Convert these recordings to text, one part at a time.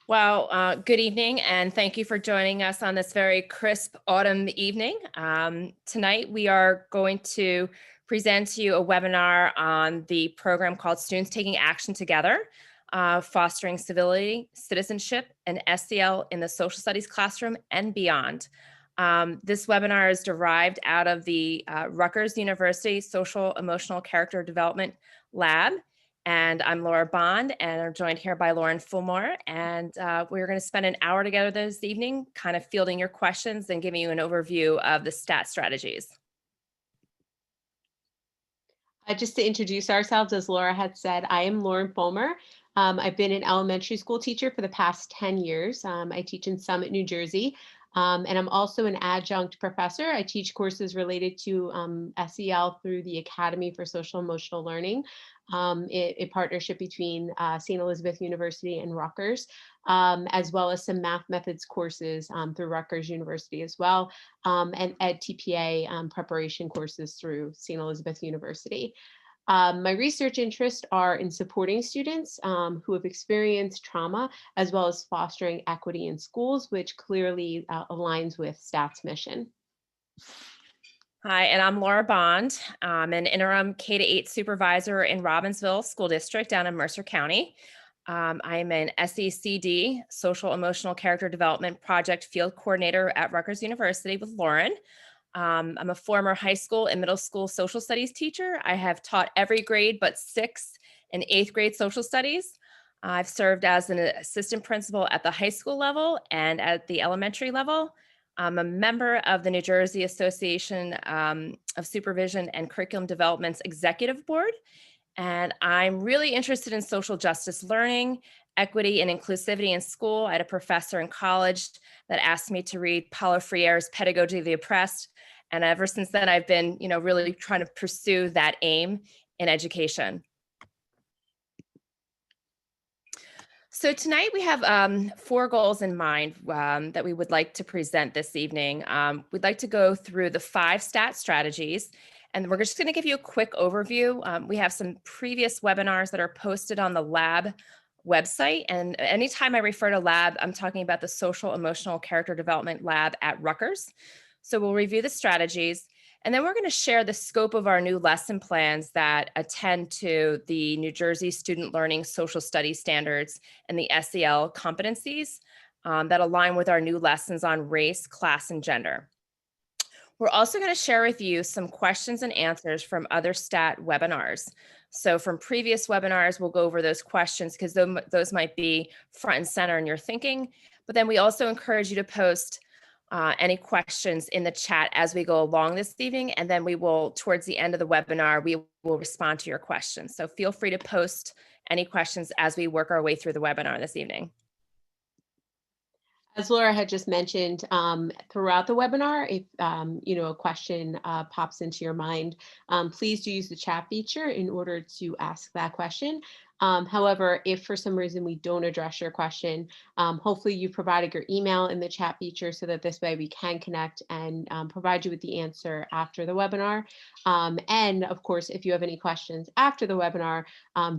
Well, good evening, and thank you for joining us on this very crisp autumn evening. Tonight, we are going to present to you a webinar on the program called Students Taking Action Together, Fostering Civility, Citizenship, and SEL in the Social Studies Classroom and Beyond. This webinar is derived out of the Rutgers University Social Emotional Character Development Lab, and I'm Laura Bond, and I'm joined here by Lauren Fulmore. And we're going to spend an hour together this evening, kind of fielding your questions and giving you an overview of the STAT strategies. Just to introduce ourselves, as Laura had said, I am Lauren Fulmer. I've been an elementary school teacher for the past 10 years. I teach in Summit, New Jersey, and I'm also an adjunct professor. I teach courses related to SEL through the Academy for Social Emotional Learning, a partnership between St. Elizabeth University and Rutgers, as well as some math methods courses through Rutgers University as well, and EdTPA preparation courses through St. Elizabeth University. My research interests are in supporting students who have experienced trauma, as well as fostering equity in schools, which clearly aligns with STAT's mission. Hi, and I'm Laura Bond. I'm an interim K-8 supervisor in Robbinsville School District down in Mercer County. I'm an SECD, Social Emotional Character Development Project Field Coordinator at Rutgers University with Lauren. I'm a former high school and middle school social studies teacher. I have taught every grade but sixth and eighth grade social studies. I've served as an assistant principal at the high school level and at the elementary level. I'm a member of the New Jersey Association of Supervision and Curriculum Development's Executive Board, and I'm really interested in social justice learning, equity, and inclusivity in school. I had a professor in college that asked me to read Paulo Freire's Pedagogy of the Oppressed, and ever since then, I've been, really trying to pursue that aim in education. So tonight we have 4 goals in mind that we would like to present this evening. We'd like to go through the 5 STAT strategies, and we're just going to give you a quick overview. We have some previous webinars that are posted on the lab website, and anytime I refer to lab, I'm talking about the Social Emotional Character Development Lab at Rutgers. So we'll review the strategies, and then we're going to share the scope of our new lesson plans that attend to the New Jersey Student Learning Social Studies Standards and the SEL competencies that align with our new lessons on race, class, and gender. We're also going to share with you some questions and answers from other STAT webinars. So from previous webinars, we'll go over those questions because those might be front and center in your thinking. But then we also encourage you to post any questions in the chat as we go along this evening. And then we will, towards the end of the webinar, we will respond to your questions. So feel free to post any questions as we work our way through the webinar this evening. As Laura had just mentioned, throughout the webinar, if a question pops into your mind, please do use the chat feature in order to ask that question. However, if for some reason we don't address your question, hopefully you provided your email in the chat feature so that this way we can connect and provide you with the answer after the webinar. And of course, if you have any questions after the webinar,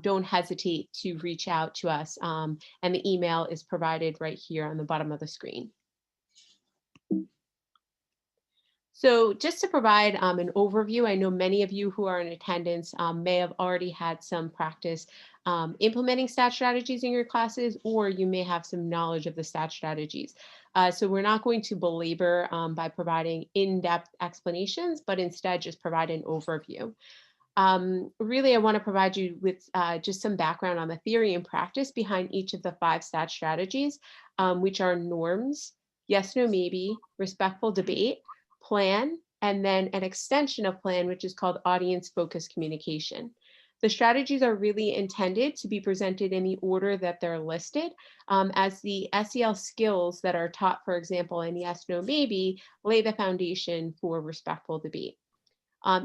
don't hesitate to reach out to us. And the email is provided right here on the bottom of the screen. So just to provide an overview, I know many of you who are in attendance may have already had some practice implementing STAT strategies in your classes, or you may have some knowledge of the STAT strategies. So we're not going to belabor by providing in-depth explanations, but instead just provide an overview. Really, I want to provide you with just some background on the theory and practice behind each of the 5 STAT strategies, which are norms, yes, no, maybe, respectful debate, plan, and then an extension of plan, which is called audience-focused communication. The strategies are really intended to be presented in the order that they're listed, as the SEL skills that are taught, for example, in yes, no, maybe, lay the foundation for respectful debate.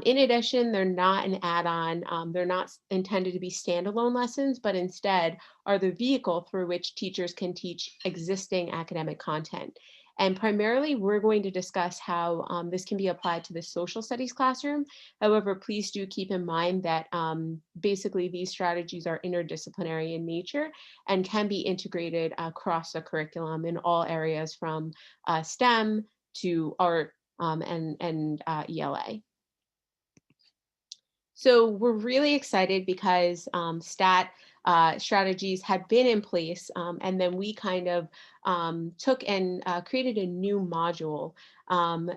In addition, they're not an add-on. They're not intended to be standalone lessons, but instead are the vehicle through which teachers can teach existing academic content. And primarily, we're going to discuss how this can be applied to the social studies classroom. However, please do keep in mind that basically these strategies are interdisciplinary in nature and can be integrated across the curriculum in all areas from STEM to art and ELA. So we're really excited because STAT strategies had been in place, and then we kind of took and created a new module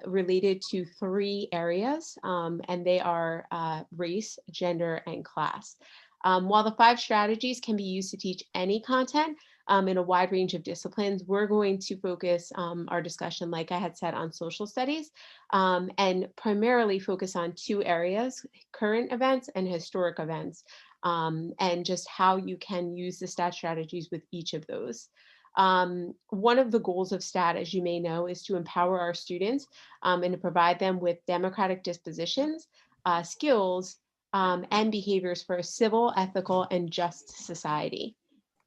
related to 3 areas, and they are race, gender, and class. While the 5 strategies can be used to teach any content, in a wide range of disciplines, we're going to focus our discussion, like I had said, on social studies, and primarily focus on 2 areas: current events and historic events, and just how you can use the STAT strategies with each of those. One of the goals of STAT, as you may know, is to empower our students and to provide them with democratic dispositions, skills, and behaviors for a civil, ethical, and just society.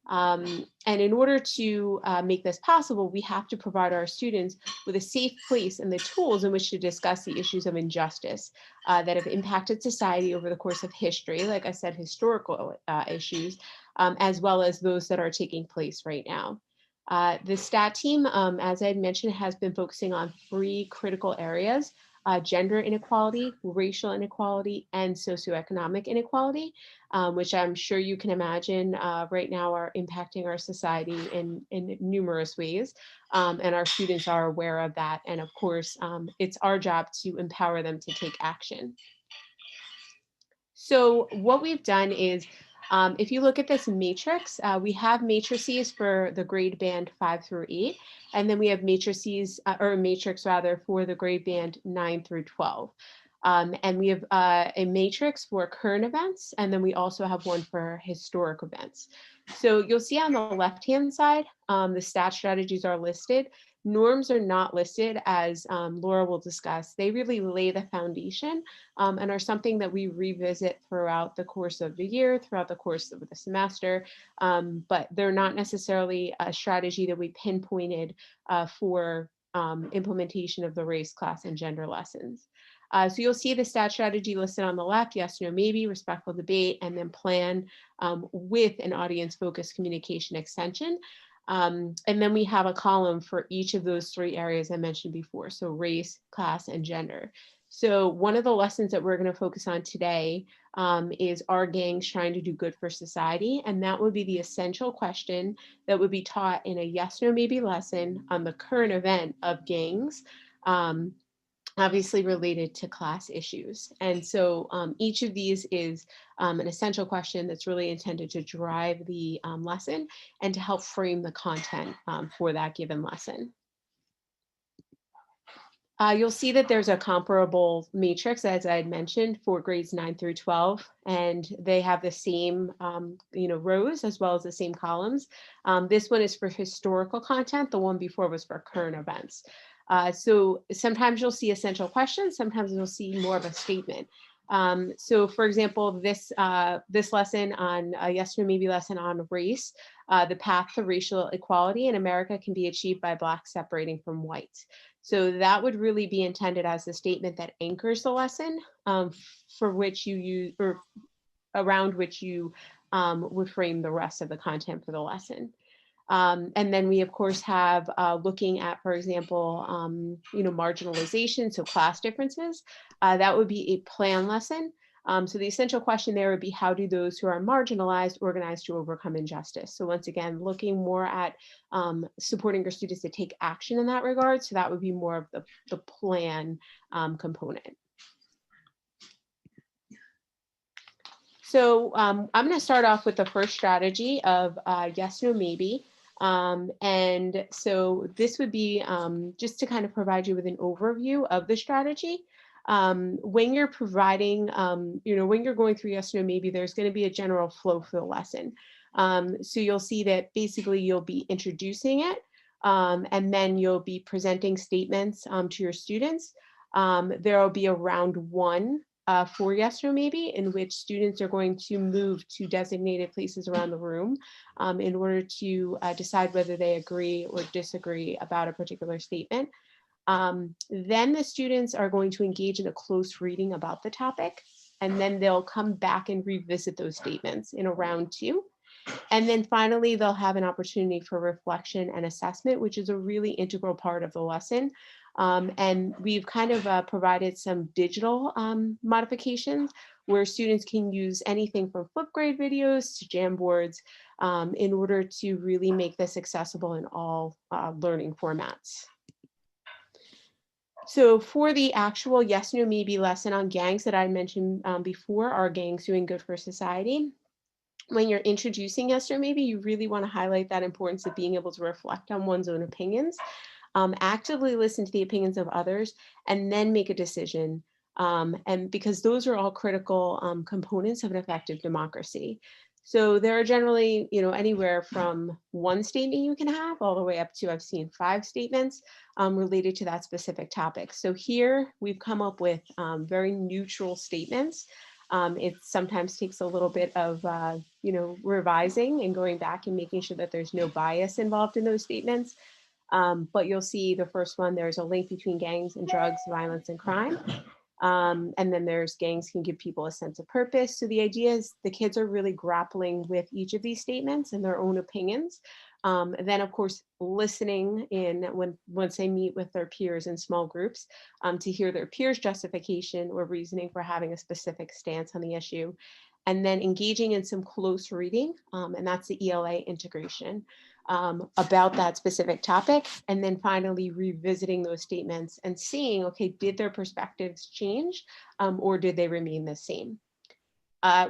And in order to make this possible, we have to provide our students with a safe place and the tools in which to discuss the issues of injustice that have impacted society over the course of history, like I said, historical issues, as well as those that are taking place right now. The STAT team, as I had mentioned, has been focusing on 3 critical areas: gender inequality, racial inequality, and socioeconomic inequality, which I'm sure you can imagine right now are impacting our society in numerous ways. And our students are aware of that. And of course, it's our job to empower them to take action. So what we've done is, if you look at this matrix, we have matrices for the grade band 5 through 8, and then we have matrices, or a matrix rather, for the grade band 9 through 12. And we have a matrix for current events, and then we also have one for historic events. So you'll see on the left-hand side, the STAT strategies are listed. Norms are not listed, as Laura will discuss. They really lay the foundation and are something that we revisit throughout the course of the year, throughout the course of the semester, but they're not necessarily a strategy that we pinpointed for implementation of the race, class, and gender lessons. So you'll see the STAT strategy listed on the left: yes, no, maybe, respectful debate, and then plan with an audience-focused communication extension. And then we have a column for each of those 3 areas I mentioned before, so race, class, and gender. So one of the lessons that we're going to focus on today is, are gangs trying to do good for society? And that would be the essential question that would be taught in a yes, no, maybe lesson on the current event of gangs, obviously related to class issues. And so each of these is an essential question that's really intended to drive the lesson and to help frame the content for that given lesson. You'll see that there's a comparable matrix, as I had mentioned, for grades 9 through 12, and they have the same rows as well as the same columns. This one is for historical content. The one before was for current events. So sometimes you'll see essential questions, sometimes you'll see more of a statement. So for example, this lesson on a yes or maybe lesson on race, the path to racial equality in America can be achieved by Blacks separating from whites. So that would really be intended as the statement that anchors the lesson, for which you use, or around which you would frame the rest of the content for the lesson. And then we, of course, have looking at, for example, marginalization, so class differences. That would be a plan lesson. So the essential question there would be, how do those who are marginalized organize to overcome injustice? So once again, looking more at supporting your students to take action in that regard. So that would be more of the plan component. So I'm going to start off with the first strategy of yes, no, maybe. And so this would be just to kind of provide you with an overview of the strategy. When you're providing, when you're going through yes, no, maybe, there's going to be a general flow for the lesson. So you'll see that basically you'll be introducing it, and then you'll be presenting statements to your students. There will be a round 1 for Yes, No, Maybe, in which students are going to move to designated places around the room in order to decide whether they agree or disagree about a particular statement. Then the students are going to engage in a close reading about the topic, and then they'll come back and revisit those statements in a round two. And then finally, they'll have an opportunity for reflection and assessment, which is a really integral part of the lesson. And we've kind of provided some digital modifications where students can use anything from Flipgrid videos to Jamboards in order to really make this accessible in all learning formats. So for the actual Yes, No, Maybe lesson on gangs that I mentioned before, are gangs doing good for society? When you're introducing Yes, No, Maybe, you really want to highlight that importance of being able to reflect on one's own opinions, actively listen to the opinions of others, and then make a decision. And because those are all critical components of an effective democracy. So there are generally, anywhere from one statement you can have all the way up to, I've seen 5 statements related to that specific topic. So here we've come up with very neutral statements. It sometimes takes a little bit of, revising and going back and making sure that there's no bias involved in those statements. But you'll see the first one, there's a link between gangs and drugs, violence, and crime. And then there's gangs can give people a sense of purpose. So the idea is the kids are really grappling with each of these statements and their own opinions. And then, of course, listening in once they meet with their peers in small groups to hear their peers' justification or reasoning for having a specific stance on the issue. And then engaging in some close reading, and that's the ELA integration about that specific topic. And then finally revisiting those statements and seeing, okay, did their perspectives change or did they remain the same?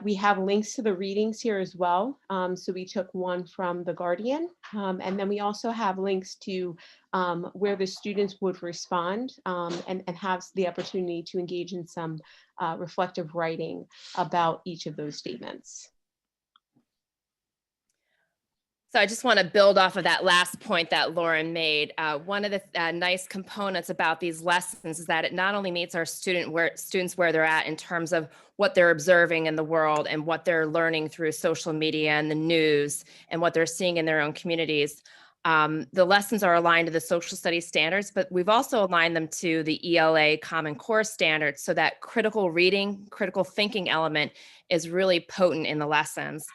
We have links to the readings here as well. So we took one from The Guardian, and then we also have links to where the students would respond and have the opportunity to engage in some reflective writing about each of those statements. So I just want to build off of that last point that Lauren made. One of the nice components about these lessons is that it not only meets our students where they're at in terms of what they're observing in the world and what they're learning through social media and the news and what they're seeing in their own communities. The lessons are aligned to the social studies standards, but we've also aligned them to the ELA Common Core standards so that critical reading, critical thinking element is really potent in the lessons.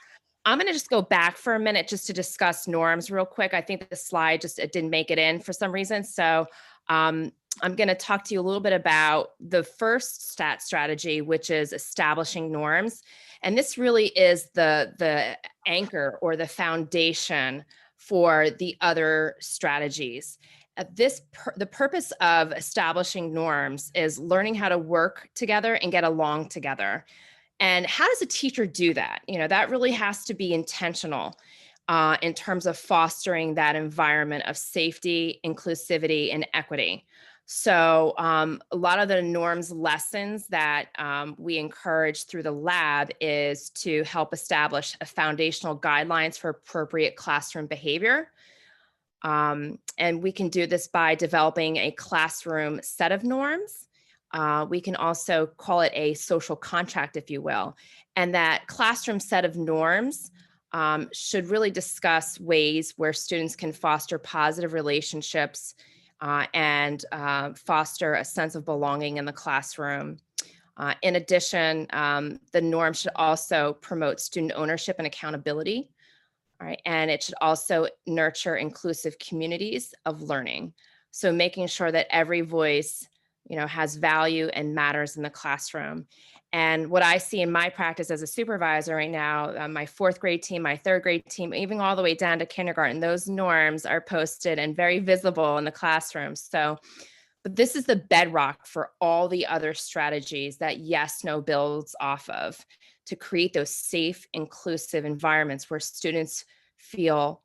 I'm going to just go back for a minute just to discuss norms real quick. I think the slide it didn't make it in for some reason. So I'm going to talk to you a little bit about the first STAT strategy, which is establishing norms. And this really is the anchor or the foundation for the other strategies. The purpose of establishing norms is learning how to work together and get along together. And how does a teacher do that? That really has to be intentional in terms of fostering that environment of safety, inclusivity, and equity. So a lot of the norms lessons that we encourage through the lab is to help establish a foundational guidelines for appropriate classroom behavior. And we can do this by developing a classroom set of norms. We can also call it a social contract, if you will. And that classroom set of norms should really discuss ways where students can foster positive relationships and foster a sense of belonging in the classroom. In addition, the norm should also promote student ownership and accountability. All right, and it should also nurture inclusive communities of learning. So making sure that every voice has value and matters in the classroom. And what I see in my practice as a supervisor right now, my 4th grade team, my 3rd grade team, even all the way down to kindergarten, those norms are posted and very visible in the classroom. So, but this is the bedrock for all the other strategies that Yes, No builds off of to create those safe, inclusive environments where students feel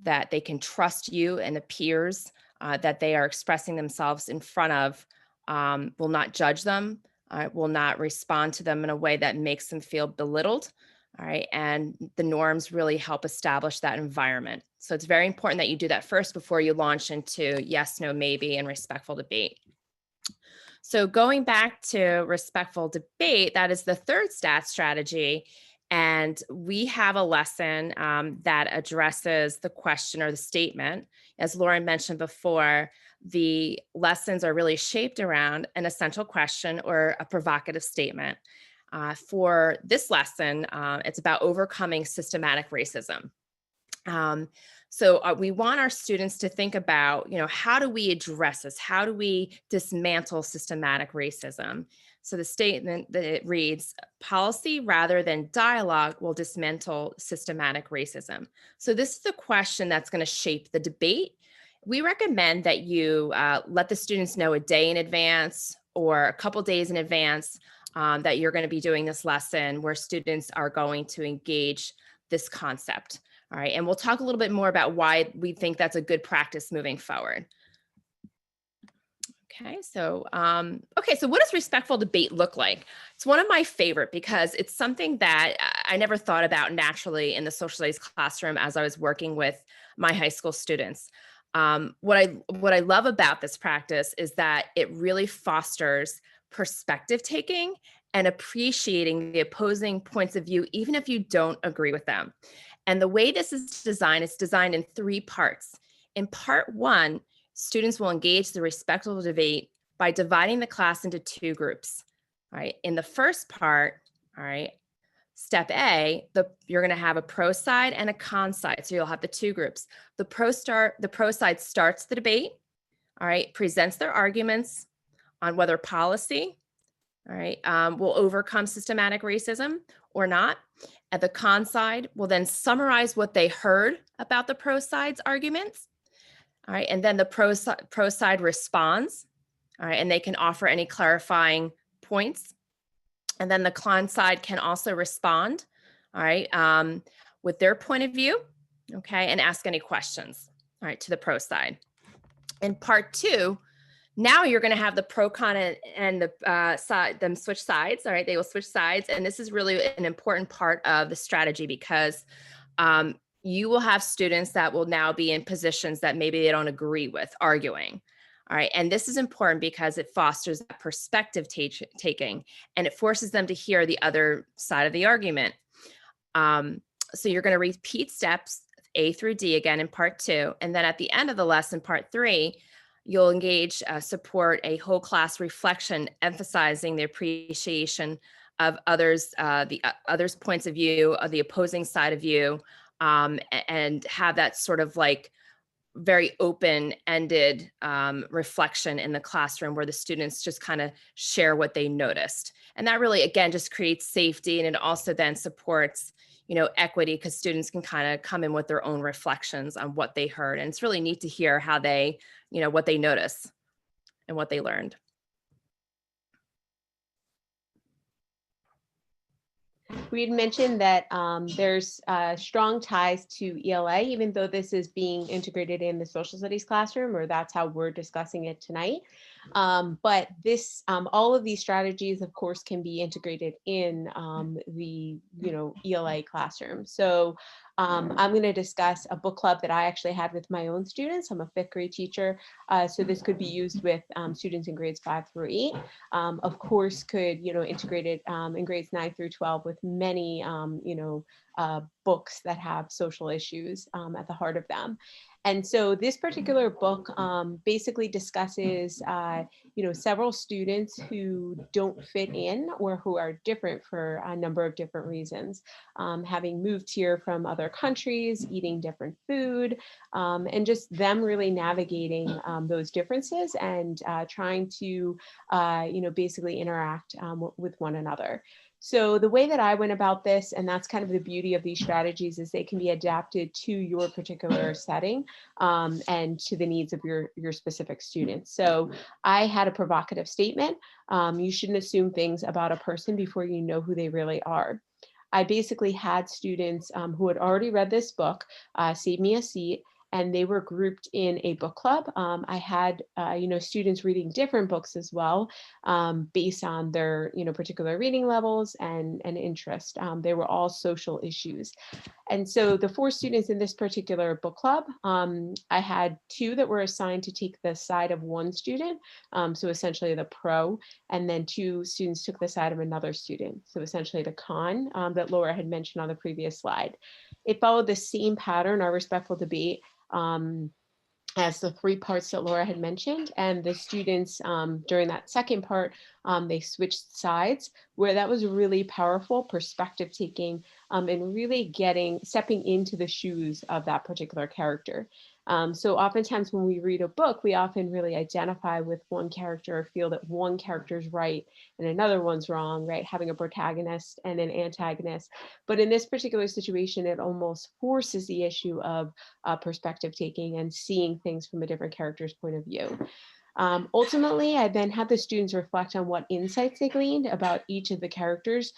that they can trust you and the peers that they are expressing themselves in front of. Will not judge them, will not respond to them in a way that makes them feel belittled. All right. And the norms really help establish that environment. So it's very important that you do that first before you launch into Yes, No, Maybe, and respectful debate. So going back to respectful debate, that is the third stat strategy. And we have a lesson that addresses the question or the statement. As Lauren mentioned before, the lessons are really shaped around an essential question or a provocative statement. For this lesson, it's about overcoming systematic racism. Um, so we want our students to think about, how do we address this? How do we dismantle systematic racism? So the statement that it reads, policy rather than dialogue will dismantle systematic racism. So this is the question that's going to shape the debate. We recommend that you let the students know a day in advance or a couple days in advance that you're going to be doing this lesson where students are going to engage this concept. All right, and we'll talk a little bit more about why we think that's a good practice moving forward. Okay, so what does respectful debate look like? It's one of my favorite because it's something that I never thought about naturally in the social studies classroom as I was working with my high school students. What I love about this practice is that it really fosters perspective taking and appreciating the opposing points of view, even if you don't agree with them. And the way this is designed, it's designed in 3 parts. In part 1, students will engage the respectful debate by dividing the class into 2 groups. All right. In the first part, all right, step A, you're going to have a pro side and a con side. So you'll have the 2 groups. The pro side starts the debate, all right, presents their arguments on whether policy, all right, will overcome systematic racism or not. And the con side will then summarize what they heard about the pro side's arguments. All right, and then the pro side responds. All right, and they can offer any clarifying points. And then the con side can also respond, all right, with their point of view, okay, and ask any questions, all right, to the pro side. In part 2, now you're going to have the pro con and the side, them switch sides. All right. They will switch sides. And this is really an important part of the strategy because you will have students that will now be in positions that maybe they don't agree with arguing. All right. And this is important because it fosters that perspective taking and it forces them to hear the other side of the argument. So you're going to repeat steps A through D again in part 2. And then at the end of the lesson, part 3, you'll engage, support a whole class reflection, emphasizing the appreciation of others, the others' points of view, of the opposing side of view, and have that sort of like very open-ended reflection in the classroom where the students just kind of share what they noticed. And that really, again, just creates safety, and it also then supports equity because students can kind of come in with their own reflections on what they heard. And it's really neat to hear how they, what they notice and what they learned. We had mentioned that there's strong ties to ELA, even though this is being integrated in the social studies classroom, or that's how we're discussing it tonight. But this, all of these strategies, of course, can be integrated in the ELA classroom. So I'm going to discuss a book club that I actually had with my own students. I'm a 5th grade teacher, so this could be used with students in grades 5 through 8. Of course, could integrate it in grades 9 through 12 with many books that have social issues at the heart of them. And so this particular book basically discusses, several students who don't fit in or who are different for a number of different reasons, having moved here from other countries, eating different food, and just them really navigating those differences and trying to, basically interact with one another. So the way that I went about this, and that's kind of the beauty of these strategies, is they can be adapted to your particular setting and to the needs of your specific students. So I had a provocative statement. You shouldn't assume things about a person before you know who they really are. I basically had students who had already read this book, Save Me a Seat, and they were grouped in a book club. I had, students reading different books as well, based on their, particular reading levels and interest. They were all social issues. And so the 4 students in this particular book club, I had 2 that were assigned to take the side of one student, so essentially the pro, and then 2 students took the side of another student, so essentially the con, that Laura had mentioned on the previous slide. It followed the same pattern, our respectful debate, as the 3 parts that Laura had mentioned. And the students, during that second part, they switched sides, where that was really powerful perspective taking, and really stepping into the shoes of that particular character. So oftentimes when we read a book, we often really identify with one character or feel that one character is right and another one's wrong, right? Having a protagonist and an antagonist. But in this particular situation, it almost forces the issue of perspective taking and seeing things from a different character's point of view. Ultimately, I then had the students reflect on what insights they gleaned about each of the characters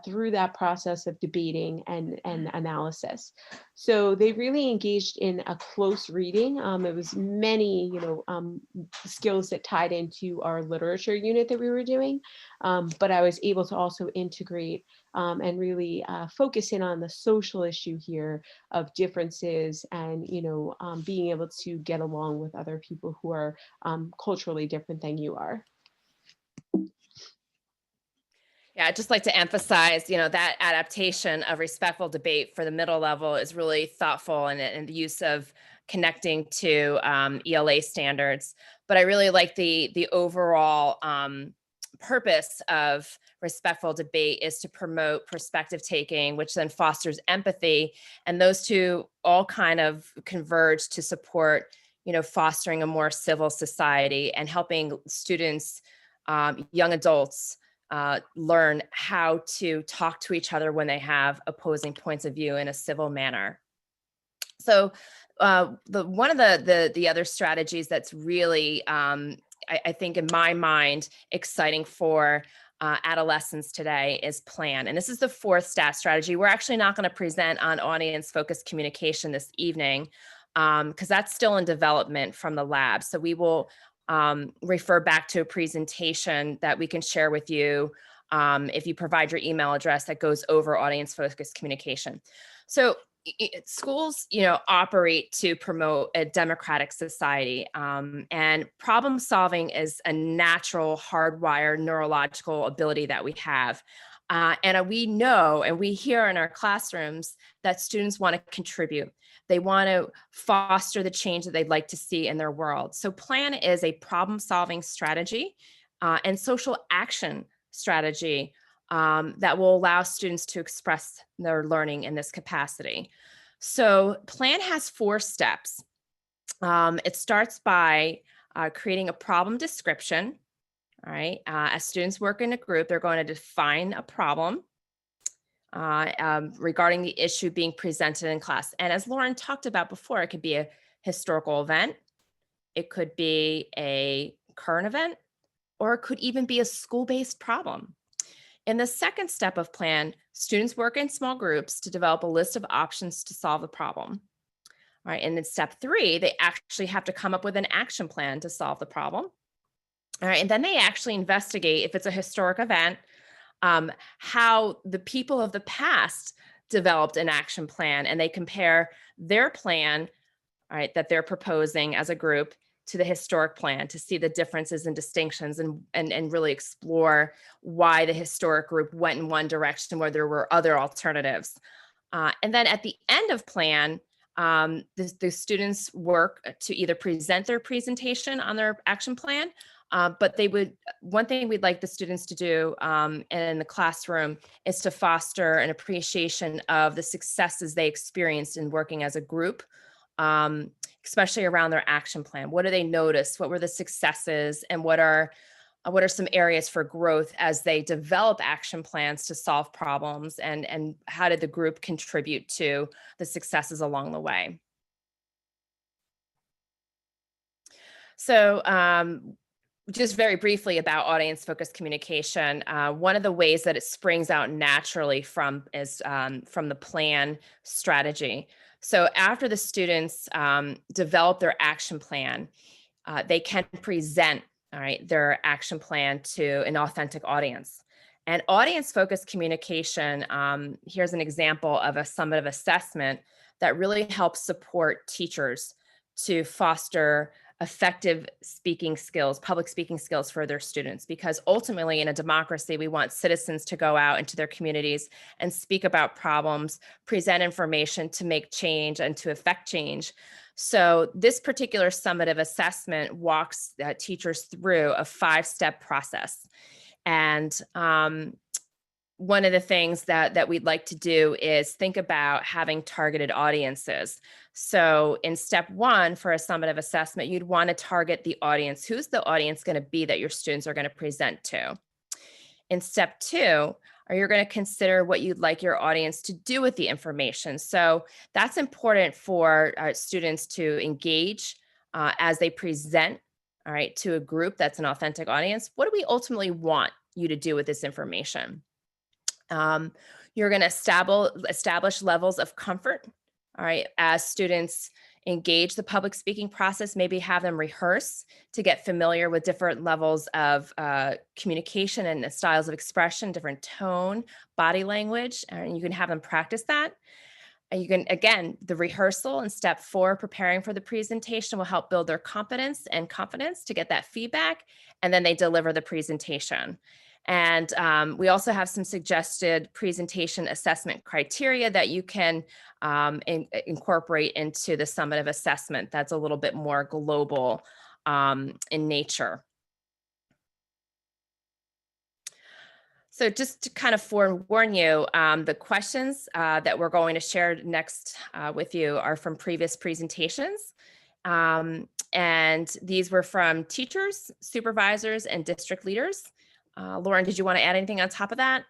through that process of debating and analysis. So they really engaged in a close reading. It was many, skills that tied into our literature unit that we were doing, but I was able to also integrate and really focus in on the social issue here of differences and, being able to get along with other people who are culturally different than you are. Yeah, I'd just like to emphasize, that adaptation of respectful debate for the middle level is really thoughtful and the use of connecting to ELA standards. But I really like the overall purpose of respectful debate is to promote perspective taking, which then fosters empathy. And those two all kind of converge to support, fostering a more civil society and helping students, young adults, learn how to talk to each other when they have opposing points of view in a civil manner. So one of the other strategies that's really, I think in my mind, exciting for adolescents today is plan. And this is the 4th STAT strategy. We're actually not going to present on audience focused communication this evening because that's still in development from the lab. So we will refer back to a presentation that we can share with you if you provide your email address that goes over audience focused communication. So schools, operate to promote a democratic society, and problem solving is a natural, hardwired neurological ability that we have. And we know, and we hear in our classrooms that students want to contribute. They want to foster the change that they'd like to see in their world. So PLAN is a problem-solving strategy and social action strategy that will allow students to express their learning in this capacity. So PLAN has 4 steps. It starts by creating a problem description. All right. As students work in a group, they're going to define a problem regarding the issue being presented in class. And as Lauren talked about before, it could be a historical event, it could be a current event, or it could even be a school-based problem. In the second step of PLAN, students work in small groups to develop a list of options to solve the problem. All right. And in step 3, they actually have to come up with an action plan to solve the problem. All right. And then they actually investigate, if it's a historic event, how the people of the past developed an action plan, and they compare their plan, all right, that they're proposing as a group to the historic plan to see the differences and distinctions and really explore why the historic group went in one direction where there were other alternatives. And then at the end of PLAN, the students work to either present their presentation on their action plan, but one thing we'd like the students to do in the classroom is to foster an appreciation of the successes they experienced in working as a group, especially around their action plan. What do they notice? What were the successes, and what are some areas for growth as they develop action plans to solve problems, and how did the group contribute to the successes along the way? So just very briefly about audience focused communication, one of the ways that it springs out naturally from the PLAN strategy. So after the students develop their action plan, they can present, all right, their action plan to an authentic audience. And audience focused communication, here's an example of a summative assessment that really helps support teachers to foster effective speaking skills, public speaking skills for their students. Because ultimately, in a democracy, we want citizens to go out into their communities and speak about problems, present information to make change and to affect change. So, this particular summative assessment walks teachers through a 5-step process. And one of the things that we'd like to do is think about having targeted audiences. So in step 1 for a summative assessment, you'd want to target the audience. Who's the audience going to be that your students are going to present to? In step 2, are you going to consider what you'd like your audience to do with the information? So that's important for students to engage as they present, all right, to a group that's an authentic audience. What do we ultimately want you to do with this information? You're going to establish levels of comfort, all right, as students engage the public speaking process, maybe have them rehearse to get familiar with different levels of communication and the styles of expression, different tone, body language, and you can have them practice that. And you can, again, the rehearsal in step 4, preparing for the presentation, will help build their competence and confidence to get that feedback, and then they deliver the presentation. And we also have some suggested presentation assessment criteria that you can incorporate into the summative assessment that's a little bit more global in nature. So just to kind of forewarn you, the questions that we're going to share next with you are from previous presentations. And these were from teachers, supervisors, and district leaders. Lauren, did you want to add anything on top of that?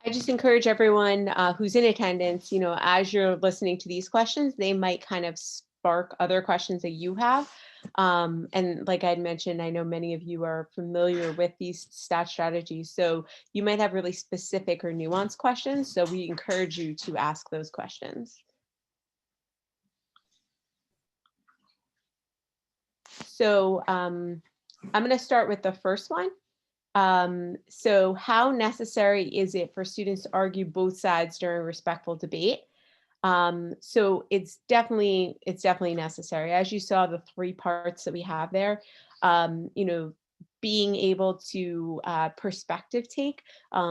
I just encourage everyone who's in attendance, as you're listening to these questions, they might kind of spark other questions that you have. And like I'd mentioned, I know many of you are familiar with these STAT strategies, so you might have really specific or nuanced questions. So we encourage you to ask those questions. So I'm going to start with the first one. So how necessary is it for students to argue both sides during respectful debate? So it's definitely necessary. As you saw, the 3 parts that we have there, being able to perspective take,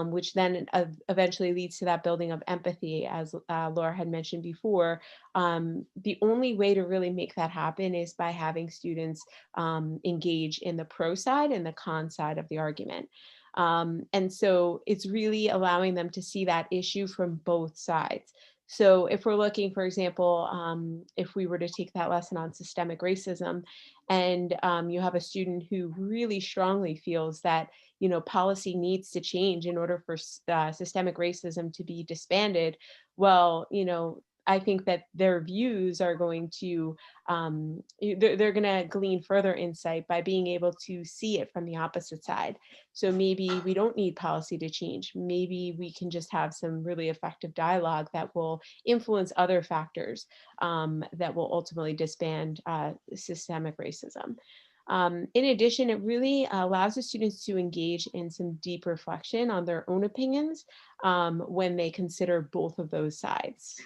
which then eventually leads to that building of empathy, as Laura had mentioned before. The only way to really make that happen is by having students engage in the pro side and the con side of the argument. And so it's really allowing them to see that issue from both sides. So if we're looking, for example, if we were to take that lesson on systemic racism, and you have a student who really strongly feels that, policy needs to change in order for systemic racism to be disbanded, well, I think that their views are going to, they're going to glean further insight by being able to see it from the opposite side. So maybe we don't need policy to change. Maybe we can just have some really effective dialogue that will influence other factors that will ultimately disband systemic racism. In addition, it really allows the students to engage in some deep reflection on their own opinions when they consider both of those sides.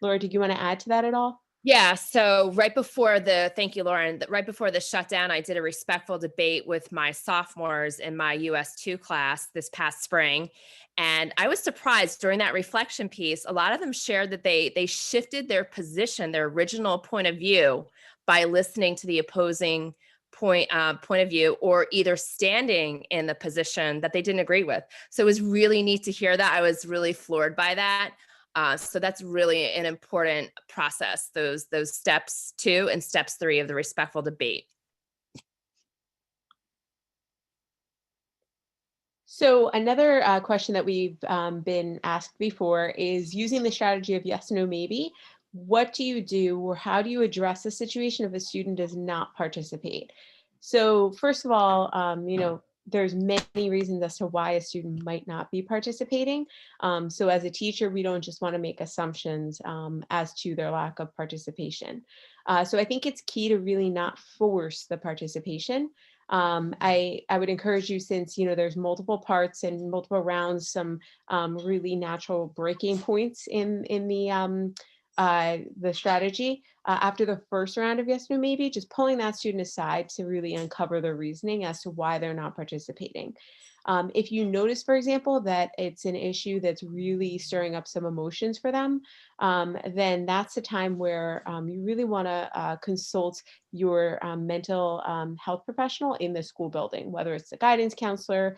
Laura, did you want to add to that at all? Yeah, so thank you, Lauren. Right before the shutdown, I did a respectful debate with my sophomores in my US 2 class this past spring. And I was surprised during that reflection piece, a lot of them shared that they shifted their position, their original point of view, by listening to the opposing point of view, or either standing in the position that they didn't agree with. So it was really neat to hear that. I was really floored by that. So that's really an important process, those steps 2 and steps 3 of the respectful debate. So another question that we've been asked before is, using the strategy of yes, no, maybe, what do you do, or how do you address the situation if a student does not participate? So first of all, there's many reasons as to why a student might not be participating. So as a teacher, we don't just want to make assumptions as to their lack of participation. So I think it's key to really not force the participation. I would encourage you, since there's multiple parts and multiple rounds, some really natural breaking points in the strategy. After the first round of yes, no, maybe, just pulling that student aside to really uncover the reasoning as to why they're not participating. If you notice, for example, that it's an issue that's really stirring up some emotions for them, then that's the time where you really want to consult your mental health professional in the school building, whether it's a guidance counselor,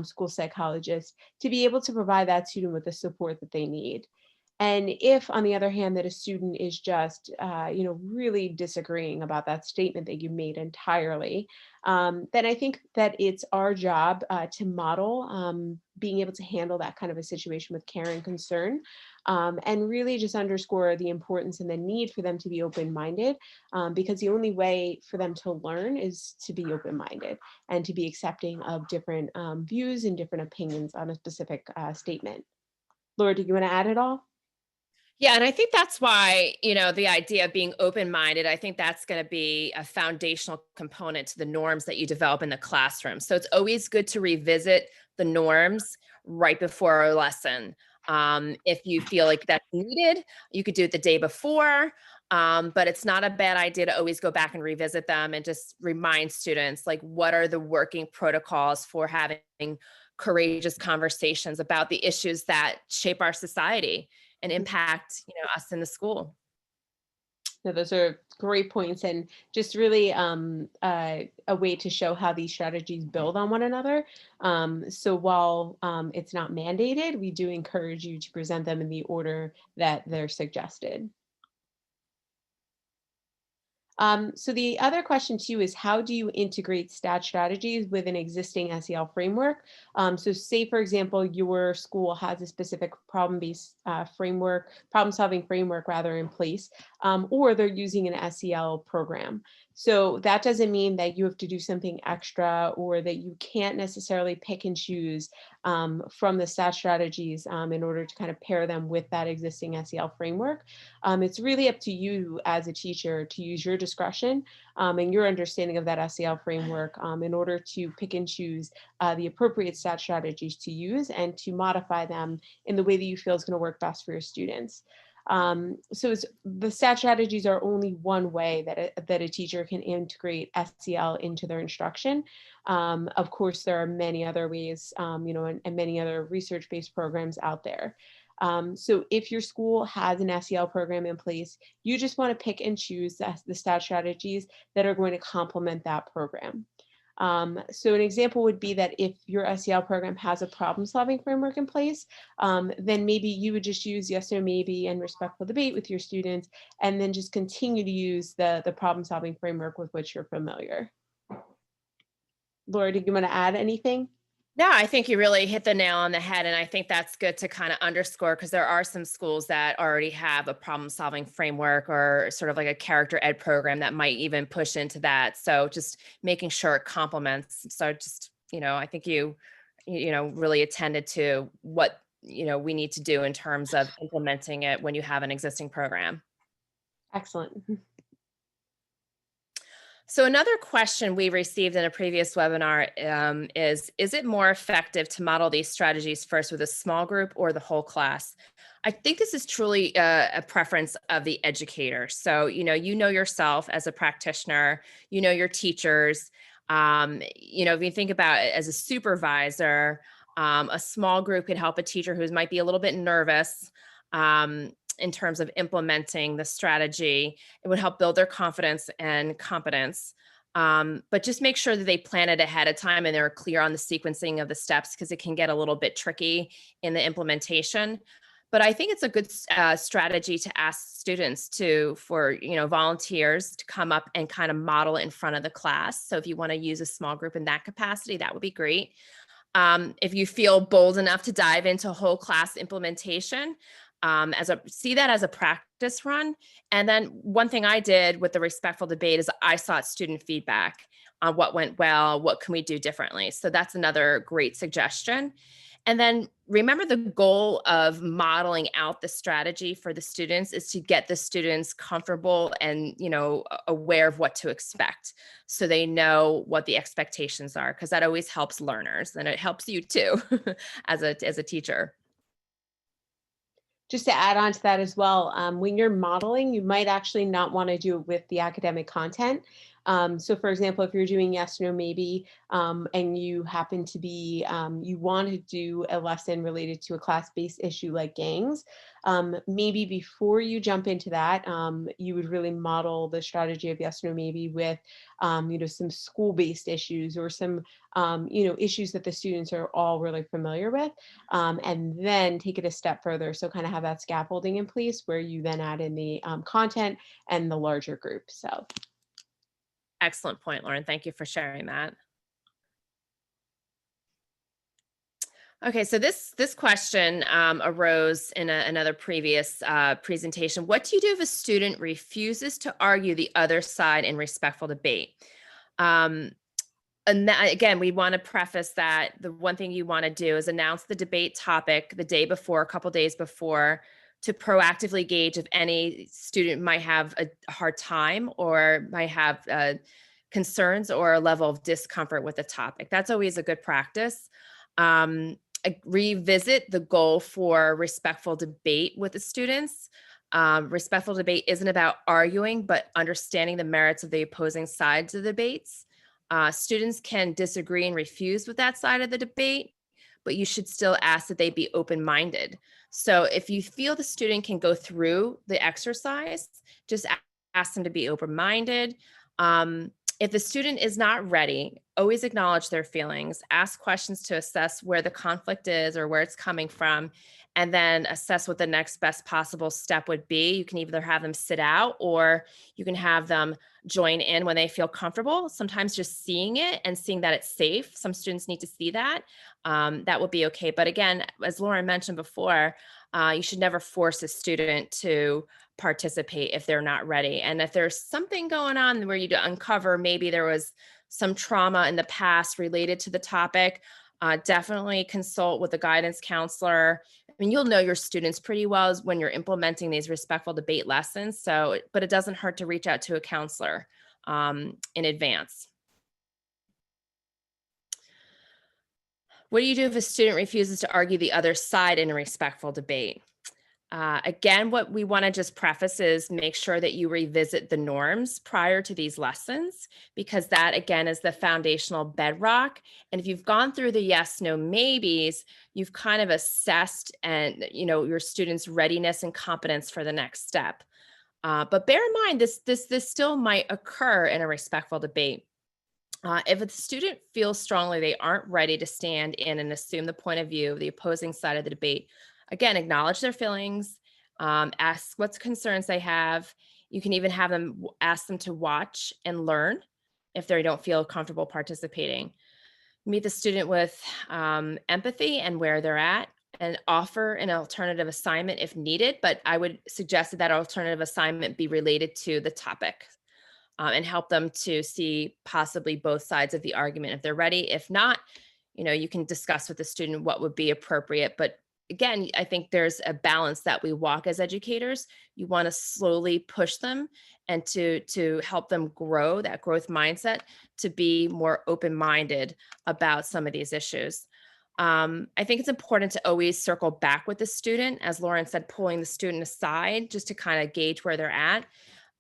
school psychologist, to be able to provide that student with the support that they need. And if, on the other hand, that a student is just, really disagreeing about that statement that you made entirely, then I think that it's our job to model being able to handle that kind of a situation with care and concern, and really just underscore the importance and the need for them to be open-minded, because the only way for them to learn is to be open-minded and to be accepting of different views and different opinions on a specific statement. Laura, do you want to add it all? Yeah, and I think that's why, the idea of being open-minded, I think that's going to be a foundational component to the norms that you develop in the classroom. So it's always good to revisit the norms right before a lesson. If you feel like that's needed, you could do it the day before, but it's not a bad idea to always go back and revisit them and just remind students, like, what are the working protocols for having courageous conversations about the issues that shape our society and impact, us in the school. No, those are great points, and just really a way to show how these strategies build on one another. So while it's not mandated, we do encourage you to present them in the order that they're suggested. So the other question too is, how do you integrate stat strategies with an existing SEL framework? So say, for example, your school has a specific problem-based framework, problem-solving framework rather, in place, or they're using an SEL program. So that doesn't mean that you have to do something extra, or that you can't necessarily pick and choose from the stat strategies in order to kind of pair them with that existing SEL framework. It's really up to you as a teacher to use your discretion and your understanding of that SEL framework in order to pick and choose the appropriate stat strategies to use and to modify them in the way that you feel is going to work best for your students. The stat strategies are only one way that a teacher can integrate SEL into their instruction. Of course, there are many other ways, and many other research-based programs out there. So if your school has an SEL program in place, you just want to pick and choose the stat strategies that are going to complement that program. So an example would be that if your SEL program has a problem-solving framework in place, then maybe you would just use yes or maybe and respectful debate with your students, and then just continue to use the problem-solving framework with which you're familiar. Laura, do you want to add anything? No, I think you really hit the nail on the head. And I think that's good to kind of underscore, because there are some schools that already have a problem solving framework or sort of like a character ed program that might even push into that. So just making sure it complements. So just, I think you really attended to what, we need to do in terms of implementing it when you have an existing program. Excellent. So another question we received in a previous webinar is it more effective to model these strategies first with a small group or the whole class? I think this is truly a preference of the educator. So, yourself as a practitioner, your teachers. If you think about it as a supervisor, a small group could help a teacher who might be a little bit nervous in terms of implementing the strategy. It would help build their confidence and competence. But just make sure that they plan it ahead of time and they're clear on the sequencing of the steps, because it can get a little bit tricky in the implementation. But I think it's a good strategy to ask students for volunteers to come up and kind of model in front of the class. So if you want to use a small group in that capacity, that would be great. If you feel bold enough to dive into whole class implementation, see that as a practice run. And then one thing I did with the respectful debate is I sought student feedback on what went well, what can we do differently. So that's another great suggestion. And then remember, the goal of modeling out the strategy for the students is to get the students comfortable and, aware of what to expect, so they know what the expectations are, because that always helps learners, and it helps you too as a teacher. Just to add on to that as well, when you're modeling, you might actually not want to do it with the academic content. So for example, if you're doing yes, no, maybe, and you happen to be, you want to do a lesson related to a class-based issue like gangs, maybe before you jump into that, you would really model the strategy of yes, no, maybe with, some school-based issues or some, issues that the students are all really familiar with, and then take it a step further. So kind of have that scaffolding in place where you then add in the content and the larger group. So. Excellent point, Lauren. Thank you for sharing that. Okay, so this question arose in another previous presentation. What do you do if a student refuses to argue the other side in respectful debate? And again, we want to preface that the one thing you want to do is announce the debate topic the day before, a couple days before, to proactively gauge if any student might have a hard time or might have concerns or a level of discomfort with the topic. That's always a good practice. Revisit the goal for respectful debate with the students. Respectful debate isn't about arguing, but understanding the merits of the opposing sides of the debates. Students can disagree and refuse with that side of the debate, but you should still ask that they be open-minded. So if you feel the student can go through the exercise, just ask them to be open-minded. If the student is not ready, always acknowledge their feelings, ask questions to assess where the conflict is or where it's coming from, and then assess what the next best possible step would be. You can either have them sit out or you can have them join in when they feel comfortable. Sometimes just seeing it and seeing that it's safe. Some students need to see that. That would be okay. But again, as Lauren mentioned before, you should never force a student to participate if they're not ready. And if there's something going on where you uncover maybe there was some trauma in the past related to the topic, definitely consult with a guidance counselor. I mean, you'll know your students pretty well when you're implementing these respectful debate lessons. So, but it doesn't hurt to reach out to a counselor in advance. What do you do if a student refuses to argue the other side in a respectful debate? Again, what we want to just preface is make sure that you revisit the norms prior to these lessons, because that, again, is the foundational bedrock. And if you've gone through the yes, no, maybes, you've kind of assessed and your students' readiness and competence for the next step. But bear in mind, this still might occur in a respectful debate. If a student feels strongly they aren't ready to stand in and assume the point of view of the opposing side of the debate, again, acknowledge their feelings, ask what concerns they have. You can even have them ask them to watch and learn if they don't feel comfortable participating. Meet the student with empathy and where they're at, and offer an alternative assignment if needed. But I would suggest that alternative assignment be related to the topic. And help them to see possibly both sides of the argument if they're ready. If not, you can discuss with the student what would be appropriate. But again, I think there's a balance that we walk as educators. You want to slowly push them and to help them grow that growth mindset to be more open-minded about some of these issues. I think it's important to always circle back with the student, as Lauren said, pulling the student aside just to kind of gauge where they're at.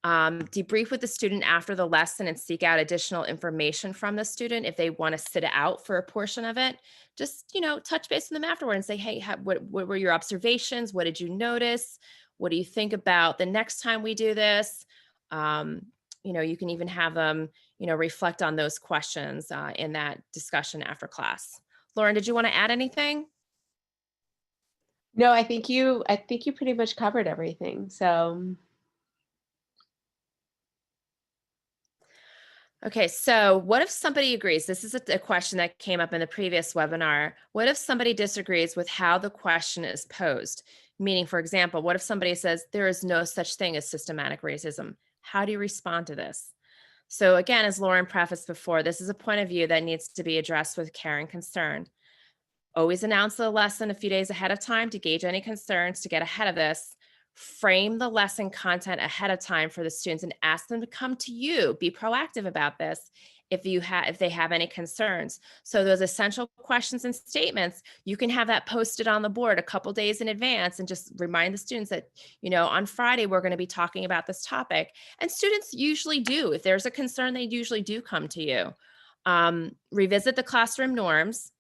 Debrief with the student after the lesson and seek out additional information from the student if they want to sit out for a portion of it. Just, touch base with them afterward and say, hey, what were your observations? What did you notice? What do you think about the next time we do this? You can even have them, reflect on those questions in that discussion after class. Lauren, did you want to add anything? No, I think you pretty much covered everything. So. Okay, so what if somebody agrees? This is a question that came up in the previous webinar. What if somebody disagrees with how the question is posed? Meaning, for example, what if somebody says there is no such thing as systematic racism? How do you respond to this? So again, as Lauren prefaced before, this is a point of view that needs to be addressed with care and concern. Always announce the lesson a few days ahead of time to gauge any concerns to get ahead of this. Frame the lesson content ahead of time for the students and ask them to come to you. Be proactive about this if they have any concerns. So those essential questions and statements, you can have that posted on the board a couple days in advance and just remind the students that, on Friday we're going to be talking about this topic. And students usually do. If there's a concern, they usually do come to you. Revisit the classroom norms.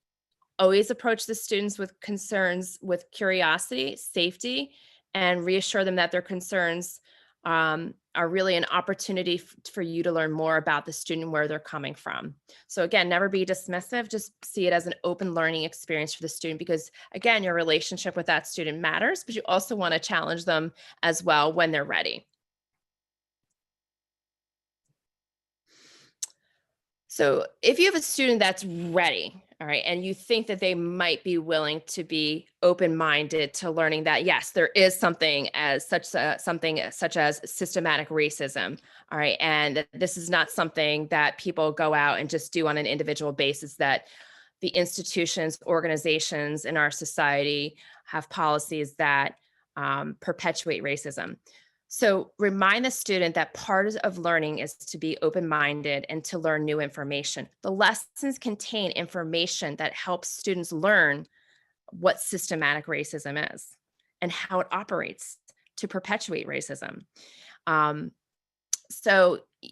Always approach the students with concerns with curiosity, safety, and reassure them that their concerns are really an opportunity for you to learn more about the student, where they're coming from. So again, never be dismissive, just see it as an open learning experience for the student, because again, your relationship with that student matters, but you also want to challenge them as well when they're ready. So if you have a student that's ready, all right, and you think that they might be willing to be open-minded to learning that, yes, there is something such as systematic racism, all right, and that this is not something that people go out and just do on an individual basis, that the institutions, organizations in our society have policies that perpetuate racism. So remind the student that part of learning is to be open-minded and to learn new information. The lessons contain information that helps students learn what systematic racism is and how it operates to perpetuate racism. Um,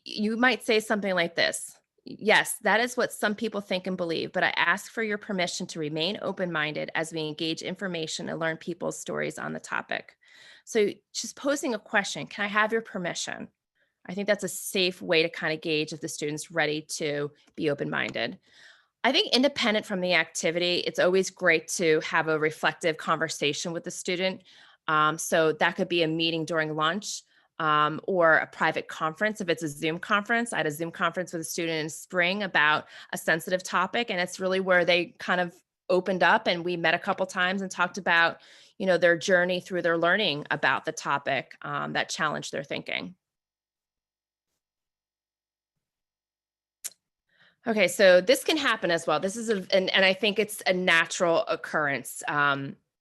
you might say something like this: yes, that is what some people think and believe, but I ask for your permission to remain open-minded as we engage information and learn people's stories on the topic. So just posing a question, can I have your permission? I think that's a safe way to kind of gauge if the student's ready to be open-minded. I think independent from the activity, it's always great to have a reflective conversation with the student. So that could be a meeting during lunch, or a private conference. If it's a Zoom conference, I had a Zoom conference with a student in spring about a sensitive topic, and it's really where they kind of opened up, and we met a couple times and talked about, their journey through their learning about the topic, that challenged their thinking. Okay, so this can happen as well. This is and I think it's a natural occurrence.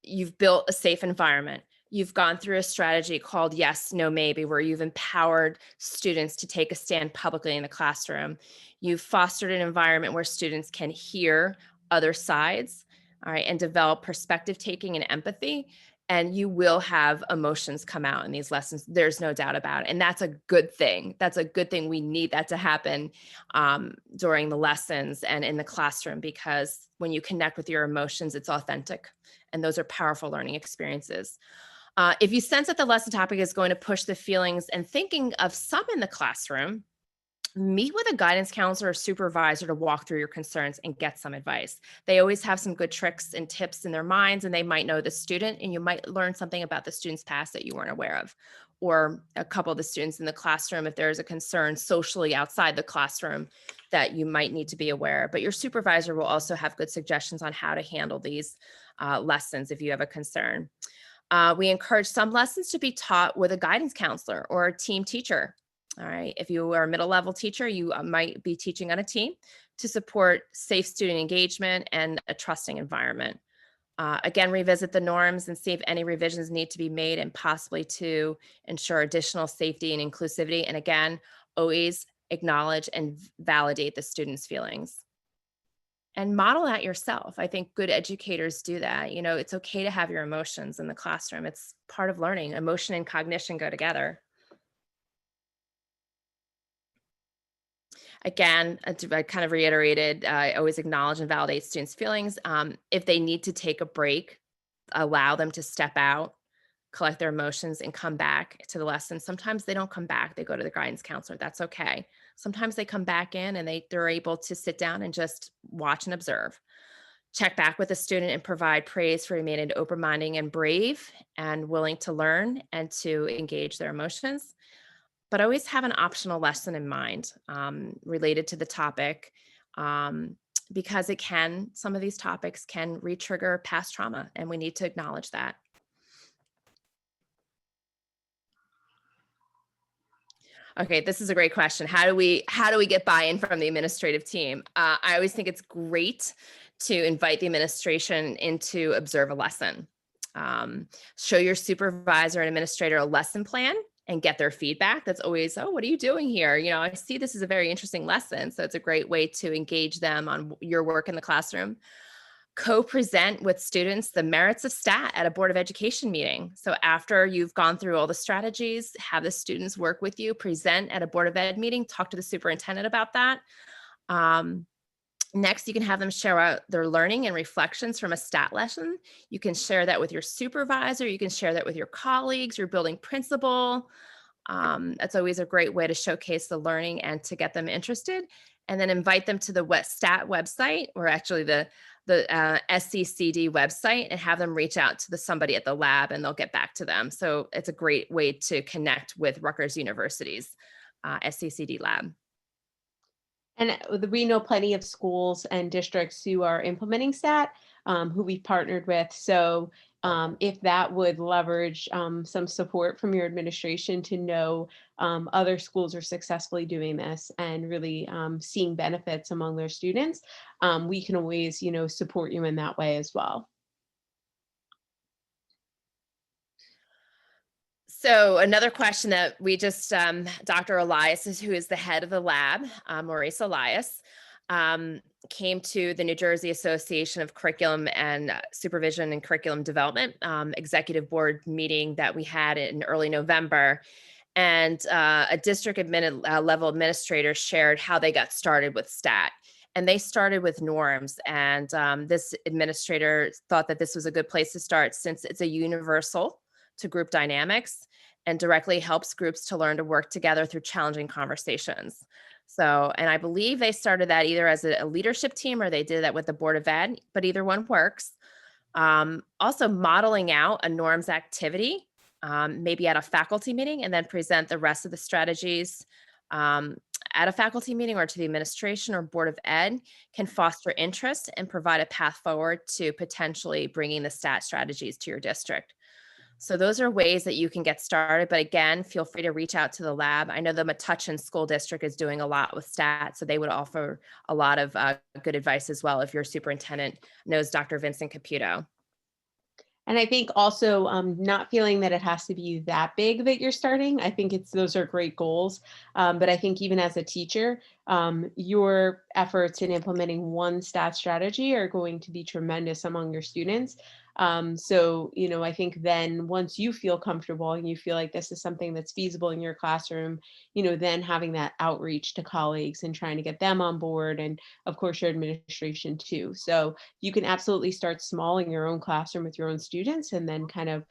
You've built a safe environment. You've gone through a strategy called yes, no, maybe, where you've empowered students to take a stand publicly in the classroom. You've fostered an environment where students can hear other sides, all right, and develop perspective taking and empathy. And you will have emotions come out in these lessons. There's no doubt about it. And that's a good thing. That's a good thing. We need that to happen during the lessons and in the classroom, because when you connect with your emotions, it's authentic. And those are powerful learning experiences. If you sense that the lesson topic is going to push the feelings and thinking of some in the classroom, meet with a guidance counselor or supervisor to walk through your concerns and get some advice. They always have some good tricks and tips in their minds, and they might know the student, and you might learn something about the student's past that you weren't aware of, or a couple of the students in the classroom if there's a concern socially outside the classroom that you might need to be aware of. But your supervisor will also have good suggestions on how to handle these lessons if you have a concern. We encourage some lessons to be taught with a guidance counselor or a team teacher. All right. If you are a middle level teacher, you might be teaching on a team to support safe student engagement and a trusting environment. Again, revisit the norms and see if any revisions need to be made, and possibly to ensure additional safety and inclusivity. And again, always acknowledge and validate the student's feelings. And model that yourself. I think good educators do that. It's okay to have your emotions in the classroom. It's part of learning. Emotion and cognition go together. Again, I kind of reiterated, I always acknowledge and validate students' feelings. If they need to take a break, allow them to step out, collect their emotions, and come back to the lesson. Sometimes they don't come back. They go to the guidance counselor. That's okay. Sometimes they come back in and they're able to sit down and just watch and observe. Check back with the student and provide praise for remaining open-minded and brave and willing to learn and to engage their emotions. But always have an optional lesson in mind, related to the topic, because some of these topics can re-trigger past trauma, and we need to acknowledge that. Okay, this is a great question. How do we get buy-in from the administrative team? I always think it's great to invite the administration in to observe a lesson. Show your supervisor and administrator a lesson plan and get their feedback. That's always, oh, what are you doing here? I see this is a very interesting lesson. So it's a great way to engage them on your work in the classroom. Co-present with students the merits of STAT at a Board of Education meeting. So after you've gone through all the strategies, have the students work with you, present at a Board of Ed meeting, talk to the superintendent about that. Next, you can have them share out their learning and reflections from a STAT lesson. You can share that with your supervisor. You can share that with your colleagues, your building principal. That's always a great way to showcase the learning and to get them interested. And then invite them to the STAT website, or actually the SCCD website, and have them reach out to somebody at the lab, and they'll get back to them. So it's a great way to connect with Rutgers University's SCCD lab. And we know plenty of schools and districts who are implementing STAT, who we've partnered with. So if that would leverage some support from your administration to know other schools are successfully doing this and really seeing benefits among their students, we can always, support you in that way as well. So another question that we just, Dr. Elias, who is the head of the lab, Maurice Elias, came to the New Jersey Association of Curriculum and Supervision and Curriculum Development executive board meeting that we had in early November. And a district level administrator shared how they got started with STAT. And they started with norms. And this administrator thought that this was a good place to start, since it's a universal to group dynamics and directly helps groups to learn to work together through challenging conversations. So, and I believe they started that either as a leadership team or they did that with the Board of Ed, but either one works. Also modeling out a norms activity, maybe at a faculty meeting, and then present the rest of the strategies at a faculty meeting or to the administration or Board of Ed, can foster interest and provide a path forward to potentially bringing the STAT strategies to your district. So those are ways that you can get started. But again, feel free to reach out to the lab. I know the Metuchen School District is doing a lot with STAT, so they would offer a lot of good advice as well if your superintendent knows Dr. Vincent Caputo. And I think also not feeling that it has to be that big that you're starting. I think those are great goals. But I think even as a teacher, your efforts in implementing one STAT strategy are going to be tremendous among your students. So, I think then once you feel comfortable and you feel like this is something that's feasible in your classroom, then having that outreach to colleagues and trying to get them on board, and of course your administration too. So you can absolutely start small in your own classroom with your own students, and then kind of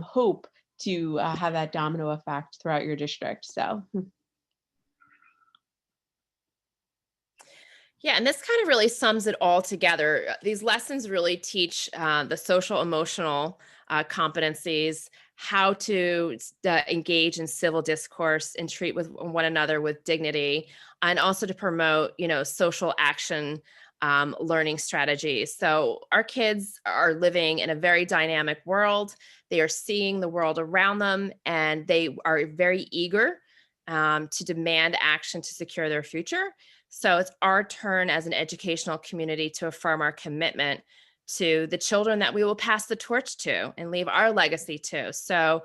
hope to have that domino effect throughout your district. So. Yeah, and this kind of really sums it all together. These lessons really teach the social emotional competencies, how to engage in civil discourse and treat with one another with dignity, and also to promote, social action learning strategies. So our kids are living in a very dynamic world. They are seeing the world around them, and they are very eager to demand action to secure their future. So it's our turn as an educational community to affirm our commitment to the children that we will pass the torch to and leave our legacy to. So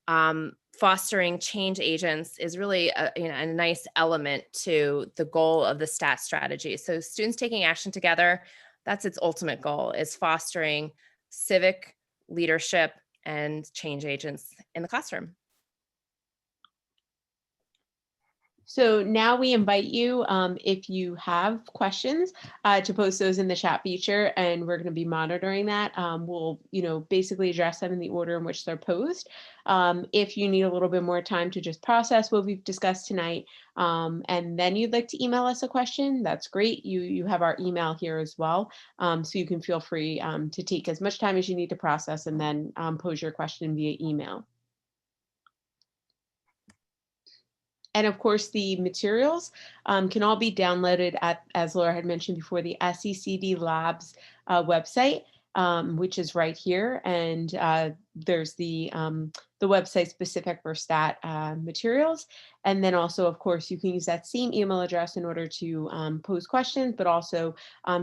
fostering change agents is really a nice element to the goal of the STAT strategy. So students taking action together, that's its ultimate goal, is fostering civic leadership and change agents in the classroom. So now we invite you, if you have questions, to post those in the chat feature, and we're going to be monitoring that. We'll, basically address them in the order in which they're posed. If you need a little bit more time to just process what we've discussed tonight, and then you'd like to email us a question, that's great. You have our email here as well, so you can feel free to take as much time as you need to process, and then pose your question via email. And of course, the materials can all be downloaded at, as Laura had mentioned before, the SCCD Labs website. which is right here. And there's the website specific for stat materials. And then also, of course, you can use that same email address in order to pose questions, but also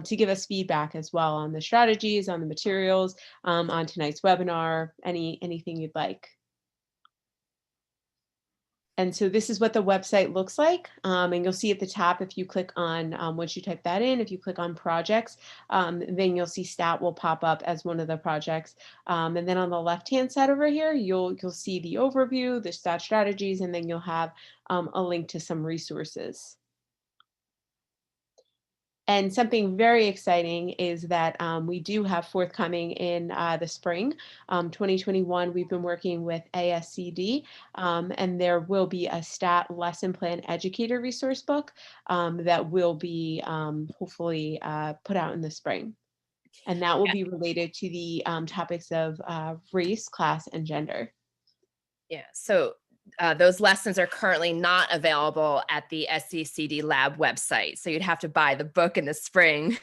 to give us feedback as well on the strategies, on the materials, on tonight's webinar, anything you'd like. And so this is what the website looks like. And you'll see at the top, if you click on, once you type that in, if you click on projects, then you'll see stat will pop up as one of the projects. And then on the left-hand side over here, you'll see the overview, the stat strategies, and then you'll have a link to some resources. And something very exciting is that we do have forthcoming in the spring, 2021, we've been working with ASCD, and there will be a stat lesson plan educator resource book that will be hopefully put out in the spring. And that will Yeah. be related to the topics of race, class, and gender. Yeah, so those lessons are currently not available at the SCCD Lab website. So you'd have to buy the book in the spring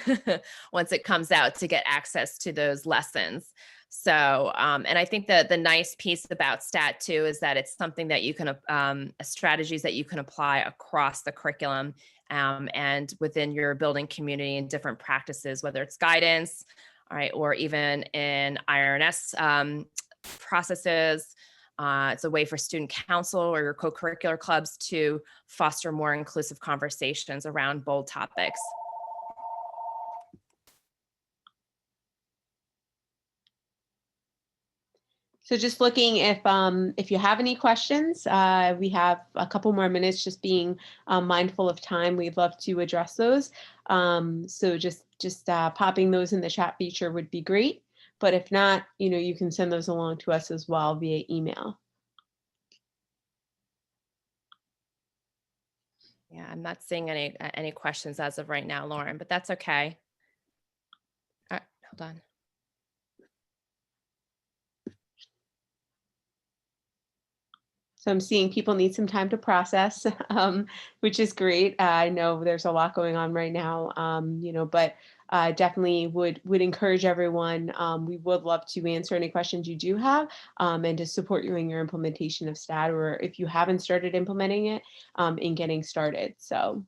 once it comes out to get access to those lessons. So, and I think that the nice piece about STAT too is that it's something that you can, strategies that you can apply across the curriculum and within your building community and different practices, whether it's guidance, all right, or even in IRNS processes. It's a way for student council or your co-curricular clubs to foster more inclusive conversations around bold topics. So just looking if you have any questions, we have a couple more minutes, just being mindful of time. We'd love to address those. So just popping those in the chat feature would be great. But if not, you can send those along to us as well via email. Yeah, I'm not seeing any questions as of right now, Lauren, but that's okay. All right, hold on. So I'm seeing people need some time to process, which is great. I know there's a lot going on right now, but definitely would encourage everyone. We would love to answer any questions you do have and to support you in your implementation of STAT, or if you haven't started implementing it, in getting started. So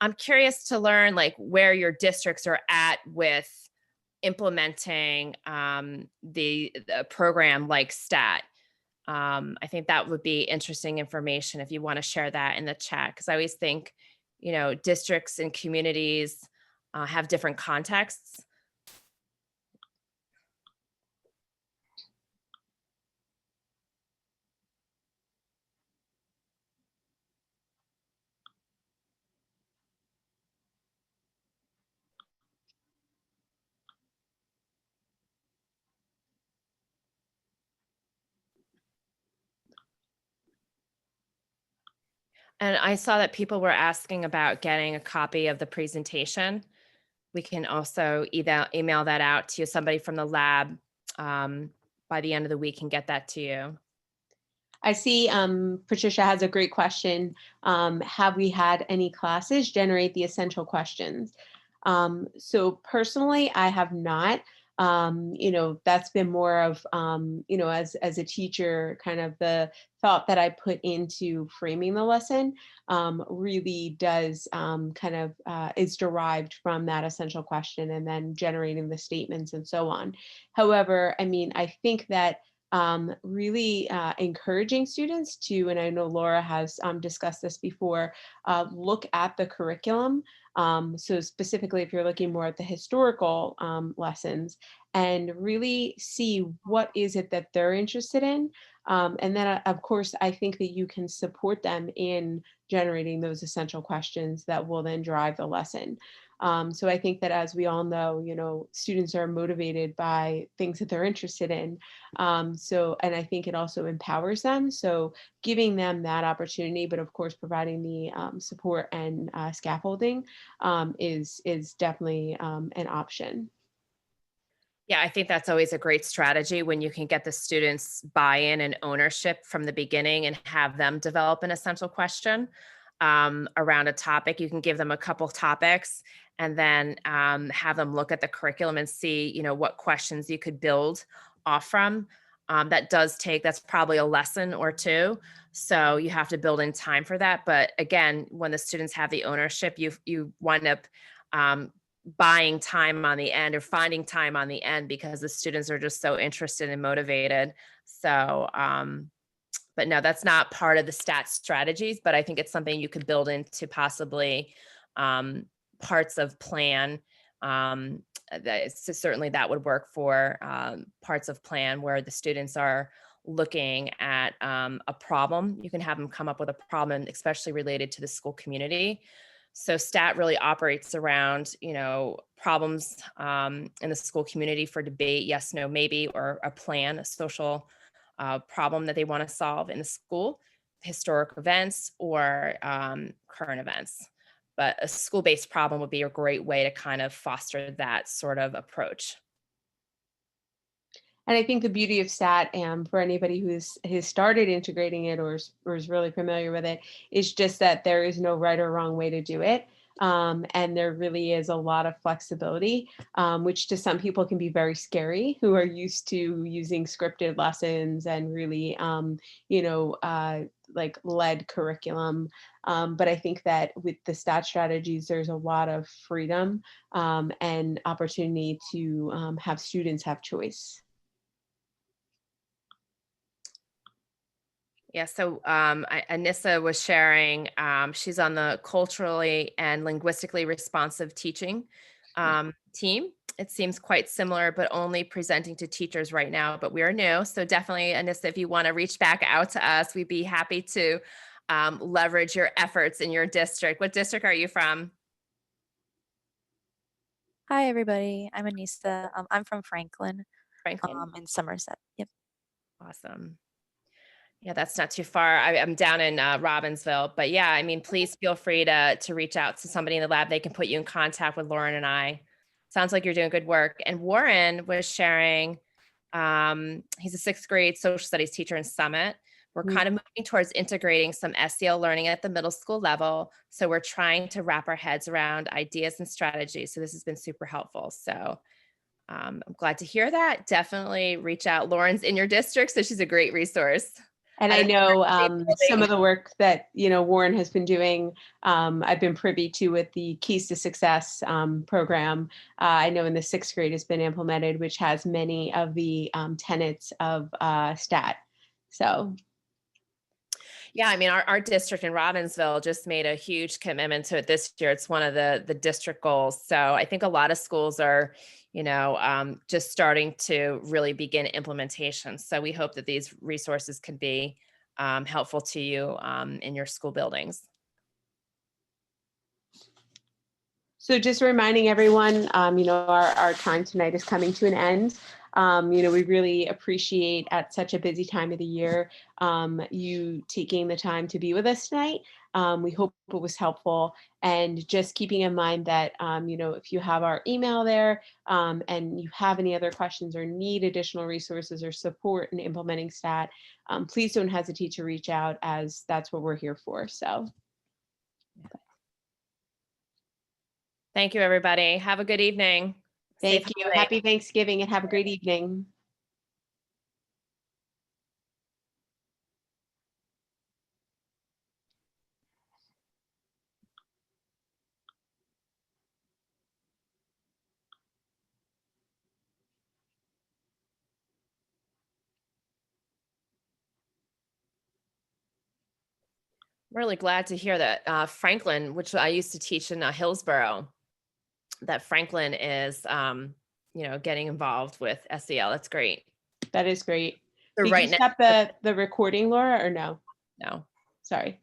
I'm curious to learn like where your districts are at with implementing the program like STAT. I think that would be interesting information if you want to share that in the chat, because I always think, districts and communities have different contexts. And I saw that people were asking about getting a copy of the presentation. We can also either email that out to somebody from the lab by the end of the week and get that to you. I see Patricia has a great question. Have we had any classes generate the essential questions? So personally, I have not. That's been more of, as a teacher, kind of the thought that I put into framing the lesson really does is derived from that essential question and then generating the statements and so on. However, I think that really encouraging students to, and I know Laura has discussed this before, look at the curriculum. So specifically, if you're looking more at the historical lessons and really see what is it that they're interested in. And then, of course, I think that you can support them in generating those essential questions that will then drive the lesson. So I think that, as we all know, students are motivated by things that they're interested in. And I think it also empowers them. So giving them that opportunity, but of course, providing the support and scaffolding is definitely an option. Yeah, I think that's always a great strategy when you can get the students buy-in and ownership from the beginning and have them develop an essential question. around a topic. You can give them a couple topics and then have them look at the curriculum and see, what questions you could build off from. That's probably a lesson or two. So you have to build in time for that. But again, when the students have the ownership, you wind up buying time on the end or finding time on the end because the students are just so interested and motivated. So, but no, that's not part of the stat strategies, but I think it's something you could build into possibly parts of plan. Certainly that would work for parts of plan where the students are looking at a problem. You can have them come up with a problem, especially related to the school community. So STAT really operates around, problems in the school community for debate, yes, no, maybe, or a plan, a social problem that they want to solve in the school, historic events, or current events. But a school-based problem would be a great way to kind of foster that sort of approach. And I think the beauty of STAT, for anybody has started integrating it or is really familiar with it, is just that there is no right or wrong way to do it. And there really is a lot of flexibility, which to some people can be very scary who are used to using scripted lessons and really, like led curriculum. But I think that with the STAT strategies, there's a lot of freedom and opportunity to have students have choice. Yeah, so Anissa was sharing, she's on the culturally and linguistically responsive teaching team. It seems quite similar, but only presenting to teachers right now, but we are new. So definitely, Anissa, if you want to reach back out to us, we'd be happy to leverage your efforts in your district. What district are you from? Hi, everybody. I'm Anissa. I'm from Franklin, Franklin? in Somerset. Yep. Awesome. Yeah, that's not too far. I'm down in Robbinsville, but yeah, I mean, please feel free to reach out to somebody in the lab. They can put you in contact with Lauren and I. Sounds like you're doing good work. And Warren was sharing, he's a 6th grade social studies teacher in Summit. We're kind of moving towards integrating some SEL learning at the middle school level. So we're trying to wrap our heads around ideas and strategies. So this has been super helpful. So I'm glad to hear that. Definitely reach out. Lauren's in your district, so she's a great resource. And I know some of the work that, Warren has been doing, I've been privy to with the Keys to Success program. I know in the 6th grade has been implemented, which has many of the tenets of STAT. So. Yeah, I mean, our district in Robbinsville just made a huge commitment to it this year. It's one of the district goals. So I think a lot of schools are, just starting to really begin implementation. So we hope that these resources can be helpful to you in your school buildings. So just reminding everyone, our time tonight is coming to an end. We really appreciate at such a busy time of the year, you taking the time to be with us tonight. We hope it was helpful, and just keeping in mind that, if you have our email there and you have any other questions or need additional resources or support in implementing STAT, please don't hesitate to reach out, as that's what we're here for. So. Thank you, everybody. Have a good evening. Thank you. Holiday. Happy Thanksgiving and have a great evening. I'm really glad to hear that Franklin, which I used to teach in Hillsborough, that Franklin is, getting involved with SEL. That's great. That is great. So Did right you stop the recording, Laura, or no? No. Sorry.